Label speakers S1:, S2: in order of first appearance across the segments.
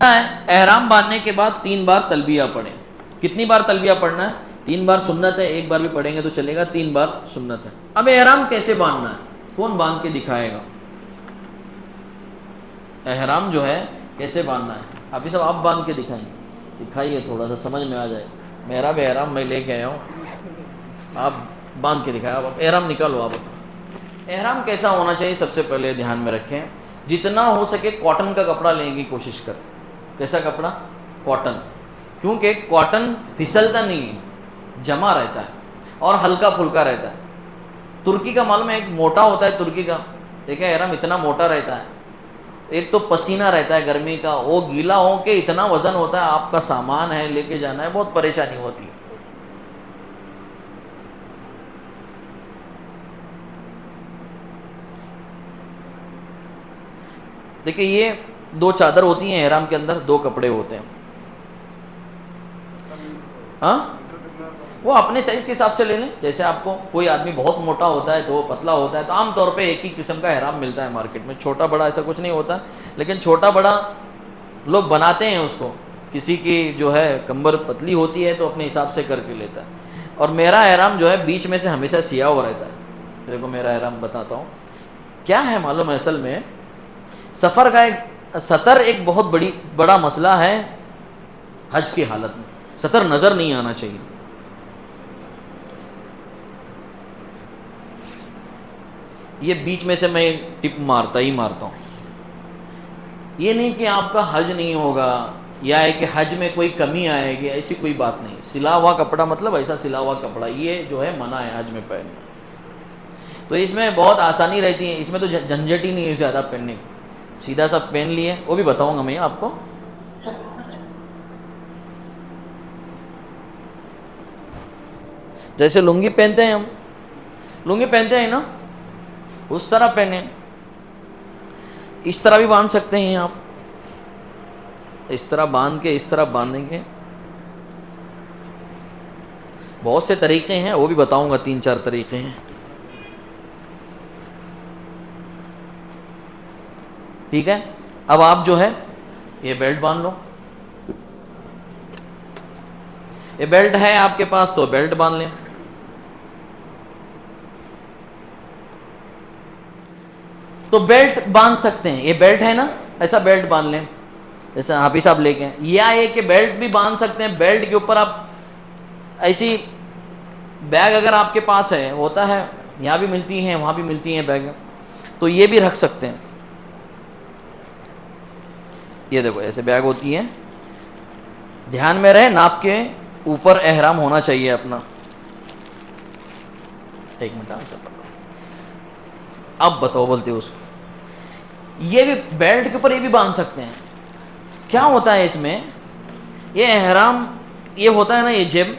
S1: احرام باندھنے کے بعد 3 بار تلبیہ پڑھیں. کتنی بار تلبیہ پڑھنا ہے؟ 3 بار سنت ہے، 1 بار بھی پڑھیں گے تو چلے گا، 3 بار سنت ہے. اب احرام کیسے باندھنا ہے؟ کون باندھ کے دکھائے گا؟ احرام جو ہے کیسے باندھنا ہے؟ حافظ صاحب آپ باندھ کے دکھائیے، تھوڑا سا سمجھ میں آ جائے. میرا بھی احرام میں لے کے آیا ہوں، آپ باندھ کے دکھائیں. آپ احرام نکالو. آپ احرام کیسا ہونا چاہیے سب سے پہلے دھیان میں رکھیں. جتنا ہو سکے کاٹن کا کپڑا لینے کی کوشش کریں. کیسا کپڑا؟ کاٹن. کیونکہ کاٹن پھسلتا نہیں ہے، جمع رہتا ہے اور ہلکا پھلکا رہتا ہے. ترکی کا معلوم ہے ایک موٹا ہوتا ہے، ترکی کا دیکھیں احرام اتنا موٹا رہتا ہے. ایک تو پسینہ رہتا ہے گرمی کا، وہ گیلا ہو کے اتنا وزن ہوتا ہے، آپ کا سامان ہے لے کے جانا ہے، بہت پریشانی ہوتی ہے. دیکھیں یہ 2 چادر ہوتی ہیں احرام کے اندر، 2 کپڑے ہوتے ہیں. ہاں وہ اپنے سائز کے حساب سے لے لیں. جیسے آپ کو کوئی آدمی بہت موٹا ہوتا ہے تو وہ پتلا ہوتا ہے، تو عام طور پہ ایک ہی قسم کا احرام ملتا ہے مارکیٹ میں. چھوٹا بڑا ایسا کچھ نہیں ہوتا، لیکن چھوٹا بڑا لوگ بناتے ہیں اس کو. کسی کی جو ہے کمر پتلی ہوتی ہے تو اپنے حساب سے کر کے لیتا ہے. اور میرا احرام جو ہے بیچ میں سے ہمیشہ سیاہ ہوا رہتا ہے. دیکھو میرا احرام بتاتا ہوں کیا ہے. معلوم ہے اصل میں سفر کا سطر ایک بہت بڑا مسئلہ ہے. حج کی حالت میں سطر نظر نہیں آنا چاہیے. یہ بیچ میں سے میں ٹپ مارتا ہوں. یہ نہیں کہ آپ کا حج نہیں ہوگا یا ہے کہ حج میں کوئی کمی آئے گی، ایسی کوئی بات نہیں. سلا ہوا کپڑا مطلب ایسا سلا ہوا کپڑا یہ جو ہے منع ہے حج میں پہننا. تو اس میں بہت آسانی رہتی ہے، اس میں تو جھنجھٹ ہی نہیں ہے زیادہ پہننے کی. سیدھا سا پہن لیے، وہ بھی بتاؤں گا میں آپ کو. جیسے لنگی پہنتے ہیں، ہم لنگی پہنتے ہیں نا، اس طرح پہنے. اس طرح بھی باندھ سکتے ہیں آپ، اس طرح باندھ کے اس طرح باندھیں گے. بہت سے طریقے ہیں، وہ بھی بتاؤں گا. 3-4 طریقے ہیں. ٹھیک ہے. اب آپ جو ہے یہ بیلٹ باندھ لو. یہ بیلٹ ہے آپ کے پاس تو بیلٹ باندھ لیں. تو بیلٹ باندھ سکتے ہیں. یہ بیلٹ ہے نا، ایسا بیلٹ باندھ لیں جیسے حافظ صاحب لے کے. یا ایک بیلٹ بھی باندھ سکتے ہیں، بیلٹ کے اوپر آپ ایسی بیگ اگر آپ کے پاس ہے، ہوتا ہے یہاں بھی ملتی ہیں وہاں بھی ملتی ہیں بیگ، تو یہ بھی رکھ سکتے ہیں. یہ دیکھو ایسے بیگ ہوتی ہیں. دھیان میں رہے ناپ کے اوپر احرام ہونا چاہیے اپنا. ایک منٹ اب بتاؤ بولتے ہو اس کو. یہ بھی بیلٹ کے اوپر یہ بھی باندھ سکتے ہیں. کیا ہوتا ہے اس میں، یہ احرام یہ ہوتا ہے نا، یہ جیب،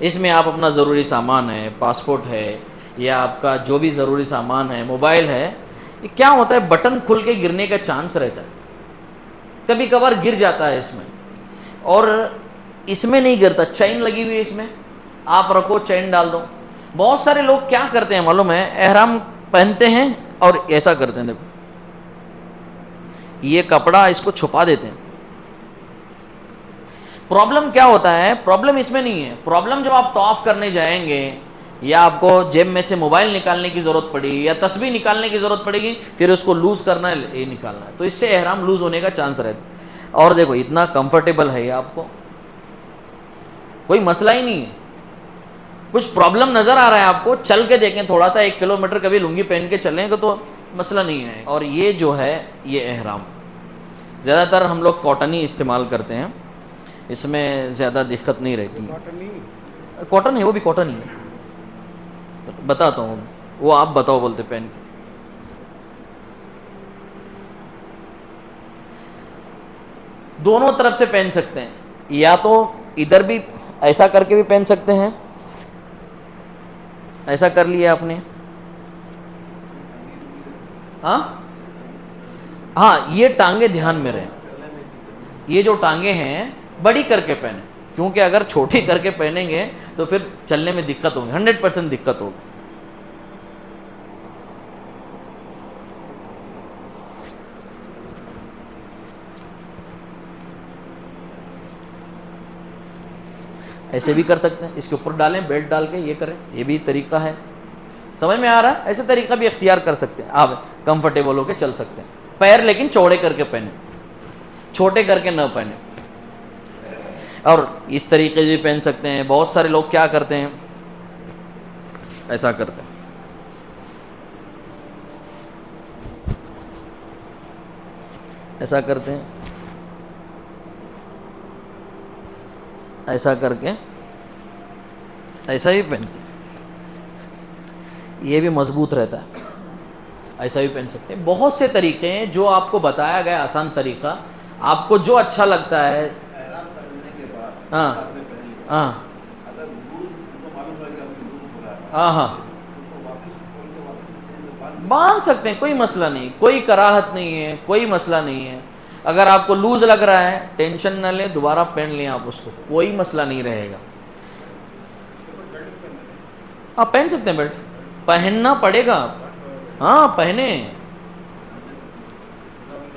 S1: اس میں آپ اپنا ضروری سامان ہے، پاسپورٹ ہے یا آپ کا جو بھی ضروری سامان ہے، موبائل ہے. یہ کیا ہوتا ہے بٹن کھل کے گرنے کا چانس رہتا ہے. کبھی کبھار گر جاتا ہے اس میں، اور اس میں نہیں گرتا. چین لگی ہوئی ہے اس میں، آپ رکھو چین ڈال دو. بہت سارے لوگ کیا کرتے ہیں معلوم ہے، احرام پہنتے ہیں اور ایسا کرتے ہیں. دیکھو یہ کپڑا اس کو چھپا دیتے ہیں. پرابلم کیا ہوتا ہے، پرابلم اس میں نہیں ہے. پرابلم جب آپ طواف کرنے جائیں گے یا آپ کو جیب میں سے موبائل نکالنے کی ضرورت پڑے گی یا تسبیح نکالنے کی ضرورت پڑے گی، پھر اس کو لوز کرنا ہے، یہ نکالنا ہے، تو اس سے احرام لوز ہونے کا چانس رہتا ہے. اور دیکھو اتنا کمفرٹیبل ہے یہ، آپ کو کوئی مسئلہ ہی نہیں ہے. کچھ پرابلم نظر آ رہا ہے آپ کو، چل کے دیکھیں تھوڑا سا، 1 کلومیٹر کبھی لنگی پہن کے چلیں گے تو مسئلہ نہیں ہے. اور یہ جو ہے یہ احرام زیادہ تر ہم لوگ کاٹن ہی استعمال کرتے ہیں، اس میں زیادہ دقت نہیں رہتی. کاٹن ہے، وہ بھی کاٹن ہی ہے. بتاتا ہوں، وہ آپ بتاؤ بولتے پہن کے. دونوں طرف سے پہن سکتے ہیں، یا تو ادھر بھی ایسا کر کے بھی پہن سکتے ہیں. ایسا کر لیا آپ نے، ہاں یہ ٹانگیں دھیان میں رہیں. یہ جو ٹانگیں ہیں بڑی کر کے پہنیں، کیونکہ اگر چھوٹی کر کے پہنیں گے تو پھر چلنے میں دقت ہوگی، 100% دقت ہوگی. ایسے بھی کر سکتے ہیں، اس کے اوپر ڈالیں، بیلٹ ڈال کے یہ کریں، یہ بھی طریقہ ہے. سمجھ میں آ رہا ہے؟ ایسے طریقہ بھی اختیار کر سکتے ہیں آپ، کمفرٹیبل ہو کے چل سکتے ہیں. پیر لیکن چوڑے کر کے پہنیں، چھوٹے کر کے نہ پہنیں. اور اس طریقے سے بھی پہن سکتے ہیں. بہت سارے لوگ کیا کرتے ہیں، ایسا کرتے ہیں، ایسا کرتے ہیں، ایسا کر کے ایسا بھی پہنتے ہیں، یہ بھی مضبوط رہتا ہے. ایسا بھی پہن سکتے ہیں. بہت سے طریقے ہیں جو آپ کو بتایا گیا، آسان طریقہ، آپ کو جو اچھا لگتا ہے.
S2: احرام پہننے کے بعد
S1: ہاں
S2: آپ نے پہن لیا،
S1: ہاں
S2: اگر لوز ان کو معلوم ہے کہ ابھی لوز ہو رہا ہے
S1: ہاں ہاں
S2: اس کو واپس کھول کے واپس صحیح سے باندھ
S1: باندھ سکتے ہیں، کوئی مسئلہ نہیں، کوئی کراہت نہیں ہے، کوئی مسئلہ نہیں ہے. اگر آپ کو لوز لگ رہا ہے ٹینشن نہ لیں، دوبارہ پہن لیں آپ اس کو، کوئی مسئلہ نہیں رہے گا. آپ پہن سکتے ہیں، بیلٹ پہننا پڑے گا. ہاں پہنے،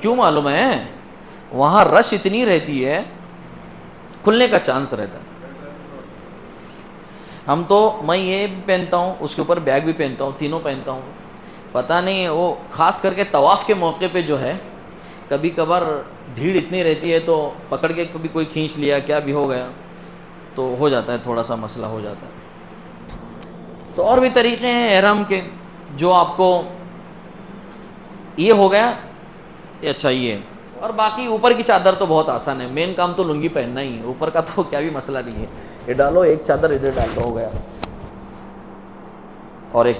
S1: کیوں معلوم ہے وہاں رش اتنی رہتی ہے، کھلنے کا چانس رہتا ہے. ہم تو، میں یہ بھی پہنتا ہوں، اس کے اوپر بیگ بھی پہنتا ہوں، تینوں پہنتا ہوں. پتہ نہیں وہ خاص کر کے طواف کے موقع پہ جو ہے، کبھی کبھار بھیڑ اتنی رہتی ہے تو پکڑ کے کبھی کوئی کھینچ لیا، کیا بھی ہو گیا تو ہو جاتا ہے، تھوڑا سا مسئلہ ہو جاتا ہے. تو اور بھی طریقے ہیں احرام کے، جو آپ کو یہ ہو گیا، یہ اچھا یہ ہے. اور باقی اوپر کی چادر تو بہت آسان ہے، مین کام تو لنگی پہننا ہی ہے. اوپر کا تو کیا بھی مسئلہ نہیں ہے، یہ ڈالو، ایک چادر ادھر ڈال دو، ہو گیا. اور ایک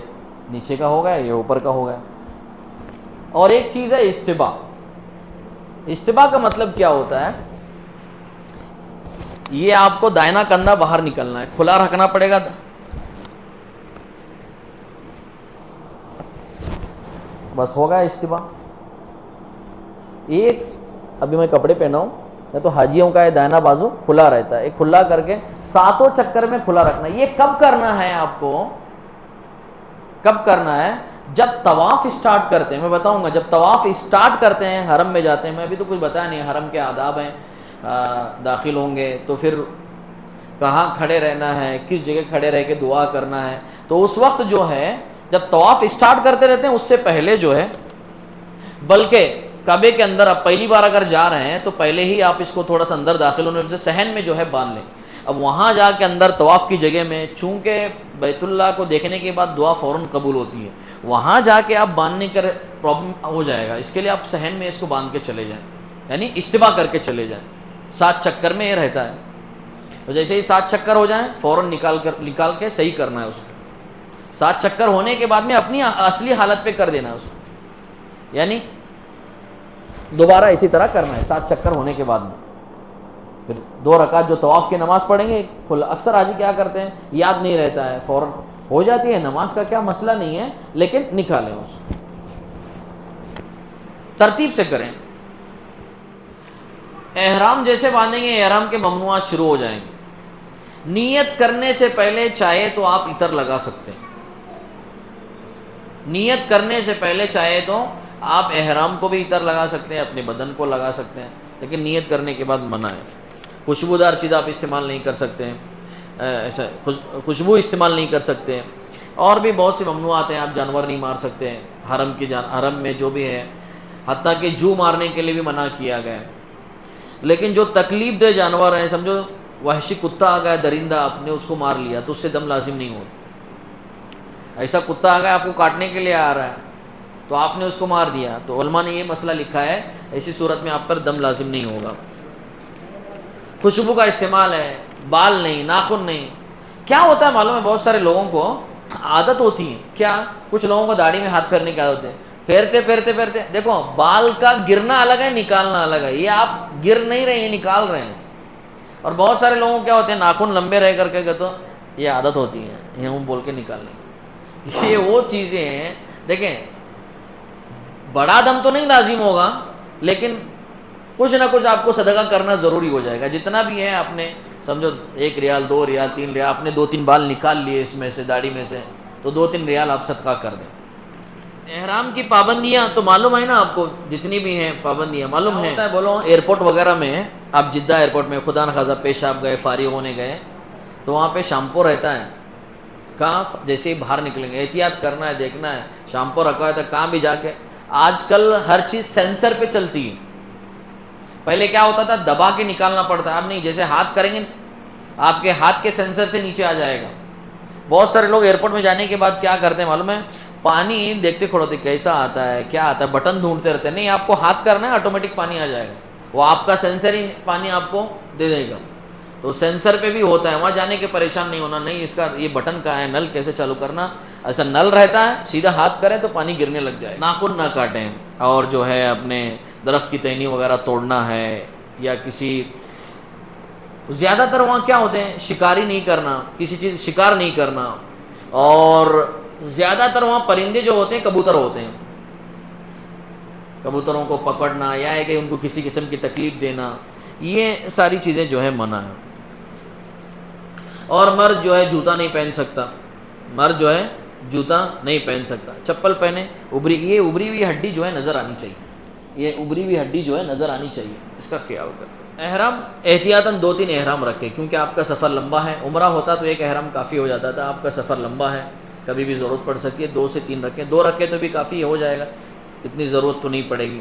S1: نیچے کا ہو گیا، یہ اوپر کا ہو گیا. اور ایک چیز ہے استباء. استباء کا مطلب کیا ہوتا ہے، یہ آپ کو دائنا کندھا باہر نکلنا ہے، کھلا رکھنا پڑے گا. بس ہو گیا استباء. ایک ابھی میں کپڑے پہنا ہوں، میں تو حاجیوں کا ہے، دائنا بازو کھلا رہتا ہے، ایک کھلا کر کے ساتوں چکر میں کھلا رکھنا. یہ کب کرنا ہے آپ کو، کب کرنا ہے؟ جب طواف اسٹارٹ کرتے ہیں. میں بتاؤں گا، جب طواف اسٹارٹ کرتے ہیں، حرم میں جاتے ہیں. میں ابھی تو کچھ بتایا نہیں، حرم کے آداب ہیں. داخل ہوں گے تو پھر کہاں کھڑے رہنا ہے، کس جگہ کھڑے رہ کے دعا کرنا ہے. تو اس وقت جو ہے، جب طواف اسٹارٹ کرتے رہتے ہیں، اس سے پہلے جو ہے، بلکہ کعبے کے اندر آپ پہلی بار اگر جا رہے ہیں تو پہلے ہی آپ اس کو تھوڑا سا اندر داخل ہونے سے صحن میں جو ہے باندھ لیں. اب وہاں جا کے اندر طواف کی جگہ میں، چونکہ بیت اللہ کو دیکھنے کے بعد دعا فوراً قبول ہوتی ہے، وہاں جا کے آپ باندھنے کا پرابلم ہو جائے گا. اس کے لیے آپ صحن میں اس کو باندھ کے چلے جائیں، یعنی استباء کر کے چلے جائیں. 7 چکر میں یہ رہتا ہے. تو جیسے ہی 7 چکر ہو جائیں، فوراً نکال کے صحیح کرنا ہے اس کو. 7 چکر ہونے کے بعد میں اپنی اصلی حالت پہ کر دینا ہے اس کو، یعنی دوبارہ اسی طرح کرنا ہے 7 چکر ہونے کے بعد میں. پھر 2 رکعت جو طواف کی نماز پڑھیں گے. اکثر حاجی کیا کرتے ہیں، یاد نہیں رہتا ہے، فوراً ہو جاتی ہے نماز، کا کیا مسئلہ نہیں ہے، لیکن نکالیں اس کو، ترتیب سے کریں. احرام جیسے باندھیں گے، احرام کے ممنوعات شروع ہو جائیں گے. نیت کرنے سے پہلے چاہے تو آپ عطر لگا سکتے ہیں. نیت کرنے سے پہلے چاہے تو آپ احرام کو بھی عطر لگا سکتے ہیں، اپنے بدن کو لگا سکتے ہیں، لیکن نیت کرنے کے بعد منع ہے. خوشبودار چیز آپ استعمال نہیں کر سکتے ہیں، ایسا خوشبو استعمال نہیں کر سکتے ہیں. اور بھی بہت سی ممنوعات ہیں. آپ جانور نہیں مار سکتے ہیں، حرم میں جو بھی ہے، حتیٰ کہ جو مارنے کے لیے بھی منع کیا گیا ہے. لیکن جو تکلیف دہ جانور ہیں، سمجھو وحشی کتا آ گیا، درندہ، آپ نے اس کو مار لیا تو اس سے دم لازم نہیں ہوتا. ایسا کتا آ گیا آپ کو کاٹنے کے لیے آ رہا ہے تو آپ نے اس کو مار دیا، تو علماء نے یہ مسئلہ لکھا ہے، ایسی صورت میں آپ پر دم لازم نہیں ہوگا. خوشبو کا استعمال ہے، بال نہیں، ناخن نہیں. کیا ہوتا ہے معلوم ہے، بہت سارے لوگوں کو عادت ہوتی ہے، کیا، کچھ لوگوں کو داڑھی میں ہاتھ پھیرنے کی عادت ہے، پھیرتے دیکھو بال کا گرنا الگ ہے، نکالنا الگ ہے. یہ آپ گر نہیں رہے ہیں، نکال رہے ہیں. اور بہت سارے لوگوں کو کیا ہوتے ہیں، ناخن لمبے رہ کر کے تو یہ عادت ہوتی ہے، یہ بول کے نکالنے. یہ وہ چیزیں ہیں، دیکھیں بڑا دم تو نہیں لازم ہوگا، لیکن کچھ نہ کچھ آپ کو صدقہ کرنا ضروری ہو جائے گا. جتنا بھی ہے آپ نے، سمجھو 1 ریال 2 ریال 3 ریال، آپ نے 2-3 بال نکال لیے اس میں سے، داڑھی میں سے، تو 2-3 ریال آپ صدقہ کر دیں. احرام کی پابندیاں تو معلوم ہے نا آپ کو، جتنی بھی ہیں پابندیاں معلوم ہیں. بولو ایئرپورٹ وغیرہ میں، آپ جدہ ایئرپورٹ میں خدا نخواستہ پیشاب گئے، فارغ ہونے گئے، تو وہاں پہ شیمپو رہتا ہے. کہاں جیسے ہی باہر نکلیں گے احتیاط کرنا ہے, دیکھنا ہے شیمپو رکھا ہے تو کہاں بھی جا کے. آج کل ہر چیز سینسر پہ چلتی ہے. پہلے کیا ہوتا تھا دبا کے نکالنا پڑتا ہے, اب نہیں, جیسے ہاتھ کریں گے آپ کے ہاتھ کے سینسر سے نیچے آ جائے گا. بہت سارے لوگ ایئرپورٹ میں جانے کے بعد کیا کرتے ہیں معلوم ہے, پانی دیکھتے کھڑے ہوتے کیسا آتا ہے کیا آتا ہے, بٹن ڈھونڈتے رہتے ہیں. نہیں, آپ کو ہاتھ کرنا ہے آٹومیٹک پانی آ جائے گا, وہ آپ کا سینسر ہی پانی آپ کو دے دے گا. تو سینسر پہ بھی ہوتا ہے, وہاں جانے کے پریشان نہیں ہونا, نہیں اس کا یہ بٹن کا ہے, نل کیسے چالو کرنا, ایسا نل رہتا ہے, سیدھا ہاتھ کریں تو پانی گرنے لگ جائے. ناخن نہ کاٹیں, اور جو ہے اپنے درخت کی ٹہنی وغیرہ توڑنا ہے, یا کسی زیادہ تر وہاں کیا ہوتے ہیں شکاری نہیں کرنا, کسی چیز شکار نہیں کرنا, اور زیادہ تر وہاں پرندے جو ہوتے ہیں کبوتر ہوتے ہیں, کبوتروں کو پکڑنا یا ہے کہ ان کو کسی قسم کی تکلیف دینا, یہ ساری چیزیں جو ہے منع ہے. اور مرد جو ہے جوتا نہیں پہن سکتا, مرد جو ہے جوتا نہیں پہن سکتا, چپل پہنے. یہ ابری ہوئی ہڈی جو ہے نظر آنی چاہیے, یہ ابری ہوئی ہڈی جو ہے نظر آنی چاہیے, اس کا خیال کریں. احرام احتیاطاً 2-3 احرام رکھے, کیونکہ آپ کا سفر لمبا ہے. عمرہ ہوتا تو ایک احرام کافی ہو جاتا تھا, آپ کا سفر لمبا ہے, کبھی بھی ضرورت پڑ سکتی ہے. 2 سے 3 رکھیں, 2 رکھے تو بھی کافی ہو جائے گا, اتنی ضرورت تو نہیں پڑے گی,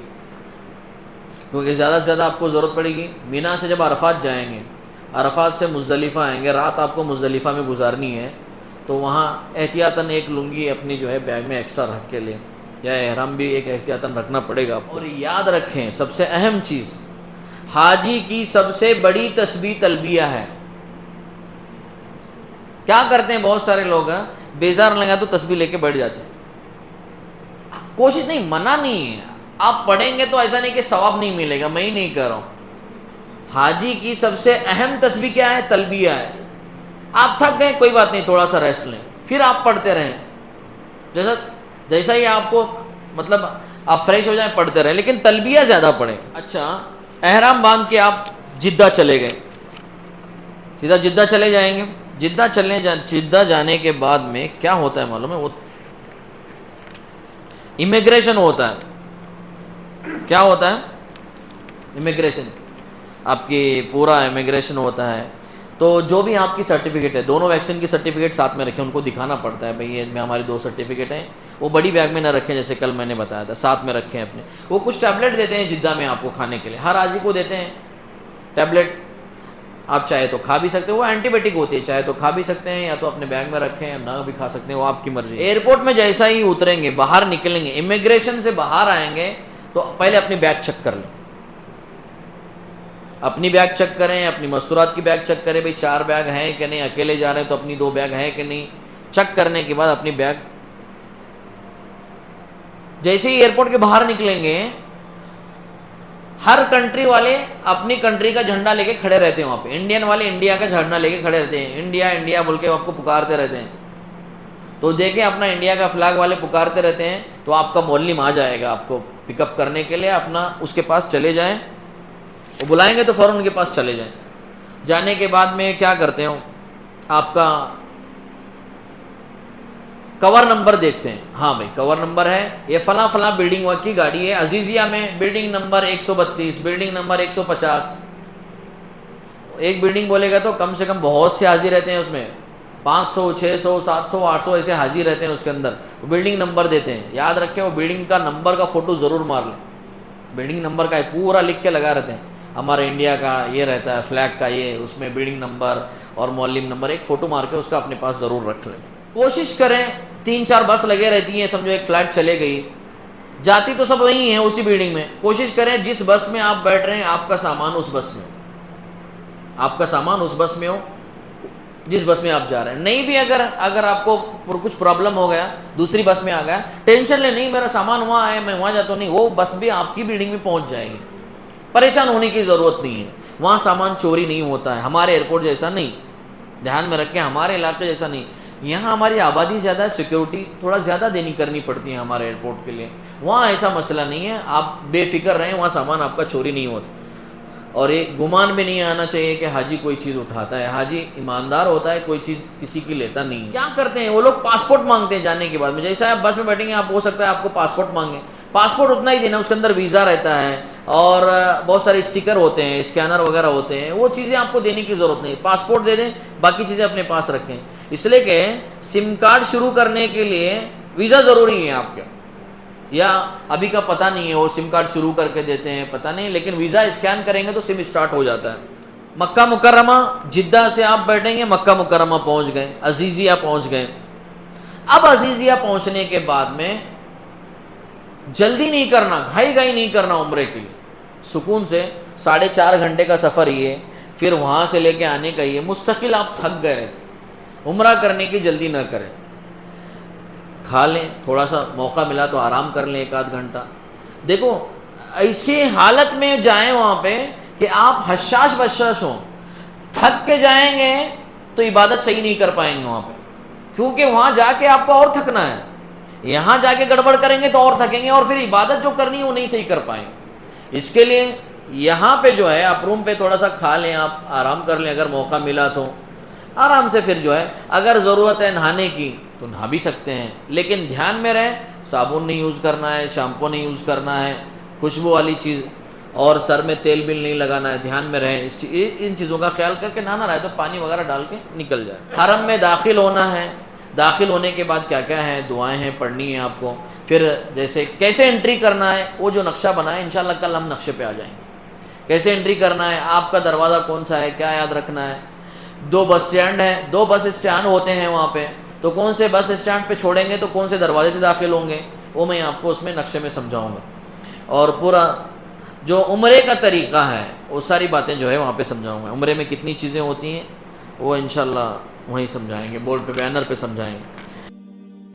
S1: کیونکہ زیادہ سے زیادہ آپ کو ضرورت پڑے گی مینا سے جب عرفات جائیں گے, عرفات سے مزدلفہ آئیں گے, رات آپ کو مزدلفہ میں گزارنی ہے, تو وہاں احتیاطاً ایک لنگی اپنی جو ہے بیگ میں ایکسٹرا رکھ کے لیں, یا احرام بھی ایک احتیاطاً رکھنا پڑے گا. اور یاد رکھیں سب سے اہم چیز, حاجی کی سب سے بڑی تسبیح تلبیہ ہے. کیا کرتے ہیں بہت سارے لوگ, بیزار لگا تو تسبیح لے کے بیٹھ جاتے ہیں. کوشش نہیں, منع نہیں ہے, آپ پڑھیں گے تو ایسا نہیں کہ ثواب نہیں ملے گا, میں ہی نہیں کہہ رہا ہوں. حاجی کی سب سے اہم تسبیح کیا ہے, تلبیہ ہے. آپ تھک گئے کوئی بات نہیں, تھوڑا سا ریسٹ لیں, پھر آپ پڑھتے رہیں, جیسا ہی آپ کو مطلب آپ فریش ہو جائیں پڑھتے رہیں, لیکن تلبیہ زیادہ پڑھیں. اچھا, احرام باندھ کے آپ جدہ چلے گئے, سیدھا جدہ چلے جائیں گے. جدہ جانے کے بعد میں کیا ہوتا ہے معلوم ہے, وہ امیگریشن ہوتا ہے. کیا ہوتا ہے امیگریشن, آپ کی پورا امیگریشن ہوتا ہے. تو جو بھی آپ کی سرٹیفکیٹ ہے, دونوں ویکسین کی سرٹیفکیٹ ساتھ میں رکھیں, ان کو دکھانا پڑتا ہے بھئی یہ ہماری 2 سرٹیفکیٹ ہیں. وہ بڑی بیگ میں نہ رکھیں, جیسے کل میں نے بتایا تھا, ساتھ میں رکھیں اپنے. وہ کچھ ٹیبلٹ دیتے ہیں جدہ میں آپ کو کھانے کے لیے, ہر حاجی کو دیتے ہیں ٹیبلٹ. آپ چاہے تو کھا بھی سکتے ہیں, وہ اینٹی بائیوٹک ہوتی ہے, چاہے تو کھا بھی سکتے ہیں, یا تو اپنے بیگ میں رکھیں, یا نہ بھی کھا سکتے ہیں, وہ آپ کی مرضی. ایئرپورٹ میں جیسا ہی اتریں گے, باہر نکلیں گے, امیگریشن سے باہر آئیں گے, تو پہلے اپنی بیگ چیک کر لیں. اپنی بیگ چیک کریں, اپنی مستورات کی بیگ چیک کریں, بھئی 4 بیگ ہیں کہ نہیں, اکیلے جا رہے ہیں تو اپنی 2 بیگ ہیں کہ نہیں. چیک کرنے کے بعد اپنی بیگ, جیسے ہی ایئرپورٹ کے باہر نکلیں گے, ہر کنٹری والے اپنی کنٹری کا جھنڈا لے کے کھڑے رہتے ہیں وہاں پہ. انڈین والے انڈیا کا جھنڈا لے کے کھڑے رہتے ہیں, انڈیا انڈیا بول کے آپ کو پکارتے رہتے ہیں. تو دیکھیں اپنا انڈیا کا فلیگ والے پکارتے رہتے ہیں, تو آپ کا معلم آ جائے گا آپ کو پک اپ کرنے کے لیے, اپنا اس کے پاس چلے جائیں, وہ بلائیں گے تو فوراً ان کے پاس چلے جائیں. جانے کے بعد میں کیا کرتے ہوں, آپ کا کور نمبر دیکھتے ہیں, ہاں بھائی کور نمبر ہے, یہ فلاں فلاں بلڈنگ کی گاڑی ہے, عزیزیہ میں بلڈنگ نمبر 132, بلڈنگ نمبر 150. ایک بلڈنگ بولے گا تو کم سے کم بہت سے حاجی رہتے ہیں اس میں, 500 600 700 800 ایسے حاجی رہتے ہیں اس کے اندر. بلڈنگ نمبر دیتے ہیں, یاد رکھیں وہ بلڈنگ کا نمبر کا فوٹو ضرور مار لیں. بلڈنگ نمبر کا پورا لکھ کے لگا رہتے ہیں, ہمارے انڈیا کا یہ رہتا ہے فلیگ کا, یہ اس میں بلڈنگ نمبر اور معلم نمبر, ایک فوٹو مار کے اس کا اپنے پاس ضرور رکھ لیں. کوشش کریں, 3-4 بس لگے رہتی ہیں, سمجھو ایک فلائٹ چلے گئی, جاتی تو سب وہی ہیں اسی بلڈنگ میں. کوشش کریں جس بس میں آپ بیٹھ رہے ہیں آپ کا سامان اس بس میں ہو, آپ کا سامان اس بس میں ہو جس بس میں آپ جا رہے ہیں. نہیں بھی اگر آپ کو کچھ پرابلم ہو گیا, دوسری بس میں آ گیا, ٹینشن لے, نہیں میرا سامان وہاں ہے میں وہاں جاتا ہوں, نہیں, وہ بس بھی آپ کی بلڈنگ میں پہنچ جائے گی, پریشان ہونے کی ضرورت نہیں ہے. وہاں سامان چوری نہیں ہوتا ہے, ہمارے ایئرپورٹ جیسا نہیں, دھیان میں رکھیں, ہمارے علاقے جیسا نہیں. یہاں ہماری آبادی زیادہ ہے, سیکیورٹی تھوڑا زیادہ کرنی پڑتی ہے ہمارے ایئرپورٹ کے لیے. وہاں ایسا مسئلہ نہیں ہے, آپ بے فکر رہیں, وہاں سامان آپ کا چوری نہیں ہوتا. اور ایک گمان بھی نہیں آنا چاہیے کہ حاجی کوئی چیز اٹھاتا ہے. حاجی ایماندار ہوتا ہے, کوئی چیز کسی کی لیتا نہیں ہے. کیا کرتے ہیں وہ لوگ, پاسپورٹ مانگتے ہیں جانے کے بعد میں. جیسا آپ بس میں بیٹھیں گے, آپ ہو سکتا ہے آپ کو پاسپورٹ مانگیں, پاسپورٹ اتنا ہی دینا, اس کے اندر ویزا رہتا ہے اور بہت سارے اسٹیکر ہوتے ہیں، اسکینر وغیرہ ہوتے ہیں، وہ چیزیں آپ کو دینے کی ضرورت نہیں، پاسپورٹ دے دیں، باقی چیزیں اپنے پاس رکھیں، اس لیے کہ سم کارڈ شروع کرنے کے لیے ویزا ضروری ہے آپ کے، یا ابھی کا پتہ نہیں ہے، وہ سم کارڈ شروع کر کے دیتے ہیں پتہ نہیں، لیکن ویزا اسکین کریں گے تو سم اسٹارٹ ہو جاتا ہے۔ مکہ مکرمہ، جدہ سے آپ بیٹھیں گے مکہ مکرمہ پہنچ گئے، عزیزیہ پہنچ گئے۔ اب عزیزیہ پہنچنے کے بعد میں جلدی نہیں کرنا، گھائی گھائی نہیں کرنا عمرے کے لیے، سکون سے 4.5 گھنٹے کا سفر یہ، پھر وہاں سے لے کے آنے کا یہ، مستقل آپ تھک گئے، عمرہ کرنے کی جلدی نہ کریں، کھا لیں، تھوڑا سا موقع ملا تو آرام کر لیں 1 آدھ گھنٹہ۔ دیکھو ایسی حالت میں جائیں وہاں پہ کہ آپ حشاش بشاش ہوں، تھک کے جائیں گے تو عبادت صحیح نہیں کر پائیں گے وہاں پہ، کیونکہ وہاں جا کے آپ کو اور تھکنا ہے، یہاں جا کے گڑبڑ کریں گے تو اور تھکیں گے، اور پھر عبادت جو کرنی ہے وہ نہیں صحیح کر پائیں گے۔ اس کے لیے یہاں پہ جو ہے آپ روم پہ تھوڑا سا کھا لیں، آپ آرام کر لیں، اگر موقع ملا تو آرام سے، پھر جو ہے اگر ضرورت ہے نہانے کی تو نہا بھی سکتے ہیں، لیکن دھیان میں رہیں صابن نہیں یوز کرنا ہے، شیمپو نہیں یوز کرنا ہے، خوشبو والی چیز، اور سر میں تیل بھی نہیں لگانا ہے، دھیان میں رہیں، ان چیزوں کا خیال کر کے نہانا رہے تو پانی وغیرہ ڈال کے نکل جائے۔ حرم میں داخل ہونا ہے، داخل ہونے کے بعد کیا کیا ہے، دعائیں ہیں پڑھنی ہے آپ کو، پھر جیسے کیسے انٹری کرنا ہے وہ جو نقشہ بنا ہے، انشاءاللہ کل ہم نقشے پہ آ جائیں گے، کیسے انٹری کرنا ہے، آپ کا دروازہ کون سا ہے، کیا یاد رکھنا ہے، 2 بس اسٹینڈ ہیں، 2 بس اسٹینڈ ہوتے ہیں وہاں پہ، تو کون سے بس اسٹینڈ پہ چھوڑیں گے تو کون سے دروازے سے داخل ہوں گے، وہ میں آپ کو اس میں نقشے میں سمجھاؤں گا، اور پورا جو عمرے کا طریقہ ہے وہ ساری باتیں جو ہے وہاں پہ سمجھاؤں گا، عمرے میں کتنی چیزیں ہوتی ہیں وہ انشاءاللہ وہیں سمجھائیں گے، بورڈ پہ بینر پہ سمجھائیں گے۔